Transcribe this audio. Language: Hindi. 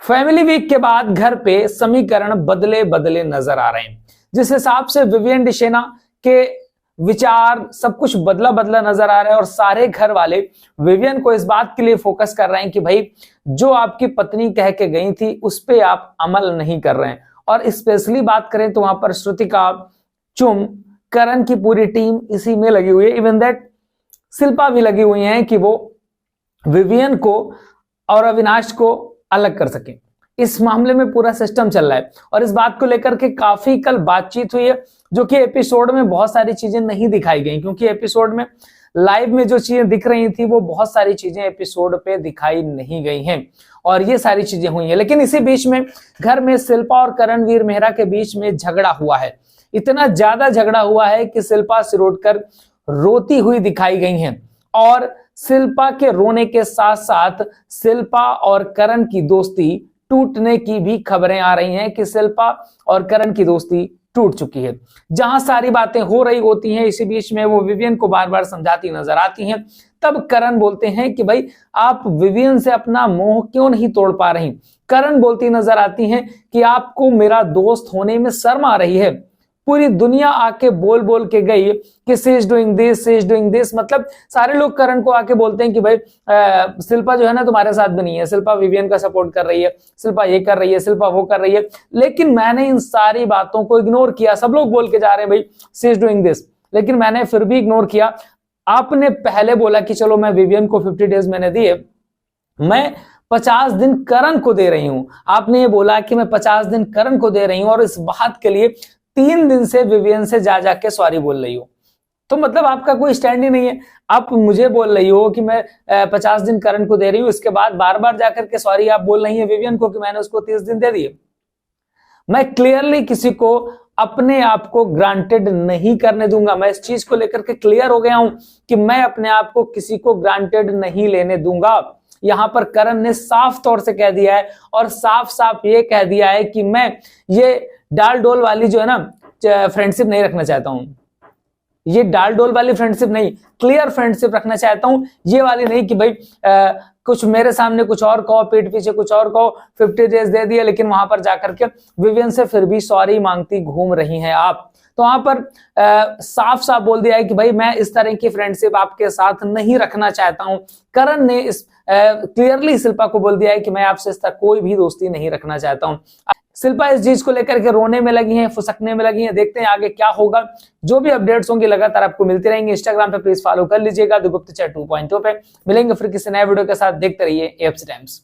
फैमिली वीक के बाद घर पे समीकरण बदले बदले नजर आ रहे हैं। जिस हिसाब से विवियन डिशेना के विचार सब कुछ बदला बदला नजर आ रहा है और सारे घर वाले विवियन को इस बात के लिए फोकस कर रहे हैं कि भाई जो आपकी पत्नी कह के गई थी उस पे आप अमल नहीं कर रहे हैं। और स्पेशली बात करें तो वहां पर श्रुतिका, चुम, करण की पूरी टीम इसी में लगी हुई है। इवन दैट शिल्पा भी लगी हुई है कि वो विवियन को और अविनाश को अलग कर सके। इस मामले में पूरा सिस्टम चल रहा है और इस बात को लेकर के काफी कल बातचीत हुई है, जो कि एपिसोड में बहुत सारी चीजें नहीं दिखाई गई, क्योंकि एपिसोड में लाइव में जो चीजें दिख रही थी वो बहुत सारी चीजें एपिसोड पे दिखाई नहीं गई हैं और ये सारी चीजें हुई हैं। लेकिन इसी बीच में घर में शिल्पा और करणवीर मेहरा के बीच में झगड़ा हुआ है। इतना ज्यादा झगड़ा हुआ है कि शिल्पा सिर उठकर रोती हुई दिखाई गई हैं और शिल्पा के रोने के साथ साथ शिल्पा और करण की दोस्ती टूटने की भी खबरें आ रही हैं कि शिल्पा और करण की दोस्ती टूट चुकी है। जहां सारी बातें हो रही होती हैं इसी बीच में वो विवियन को बार बार समझाती नजर आती हैं। तब करण बोलते हैं कि भाई आप विवियन से अपना मोह क्यों नहीं तोड़ पा रही। करण बोलती नजर आती हैं कि आपको मेरा दोस्त होने में शर्म आ रही है। पूरी दुनिया आके बोल बोल के गई कि she is doing this, she is doing this, मतलब सारे लोग करण को आके बोलते हैं कि भाई शिल्पा जो है ना तुम्हारे साथ भी नहीं है, शिल्पा विवियन का सपोर्ट कर रही है, शिल्पा ये कर रही है, शिल्पा वो कर रही है। लेकिन मैंने इन सारी बातों को इग्नोर किया। सब लोग बोल के जा रहे हैं भाई शी इज डूइंग दिस, लेकिन मैंने फिर भी इग्नोर किया। आपने पहले बोला कि चलो मैं विवियन को 50 डेज मैंने दिए, मैं 50 दिन करण को दे रही हूं। आपने ये बोला कि मैं 50 दिन करण को दे रही हूं और इस बात के लिए 3 दिन से विवियन से जा जाके सॉरी बोल रही हो। तो मतलब आपका कोई स्टैंड ही नहीं है। आप मुझे बोल रही हो कि मैं 50 दिन करण को दे रही हूं, इसके बाद बार बार जाकर के सॉरी आप बोल रही है विवियन को कि मैंने उसको 30 दिन दे दिए। मैं क्लियरली किसी को अपने आप को ग्रांटेड नहीं करने दूंगा। मैं इस चीज को लेकर के क्लियर हो गया हूं कि मैं अपने आप को किसी को ग्रांटेड नहीं लेने दूंगा। यहां पर करण ने साफ तौर से कह दिया है और साफ साफ ये कह दिया है कि मैं ये डाल डोल वाली जो है ना फ्रेंडशिप नहीं रखना चाहता हूं। ये डाल डोल वाली फ्रेंडशिप नहीं, क्लियर फ्रेंडशिप रखना चाहता हूं। ये वाली नहीं कि भाई कुछ मेरे सामने कुछ और कहो, पीठ पीछे कुछ और कहो, 50 डेज दे दिया लेकिन वहां पर जाकर के विवियन से फिर भी सॉरी मांगती घूम रही हैं आप। तो वहां पर साफ साफ बोल दिया है कि भाई मैं इस तरह की फ्रेंडशिप आपके साथ नहीं रखना चाहता हूं। करण ने इस क्लियरली शिल्पा को बोल दिया है कि मैं आपसे इस तरह कोई भी दोस्ती नहीं रखना चाहता हूं। शिल्पा इस चीज को लेकर के रोने में लगी हैं, फुसकने में लगी हैं। देखते हैं आगे क्या होगा। जो भी अपडेट्स होंगे लगातार आपको मिलती रहेंगे। इंस्टाग्राम पे प्लीज फॉलो कर लीजिएगा द गुप्तचर 2.0 पे। मिलेंगे फिर किसी नए वीडियो के साथ। देखते रहिए एएफसी टाइम्स।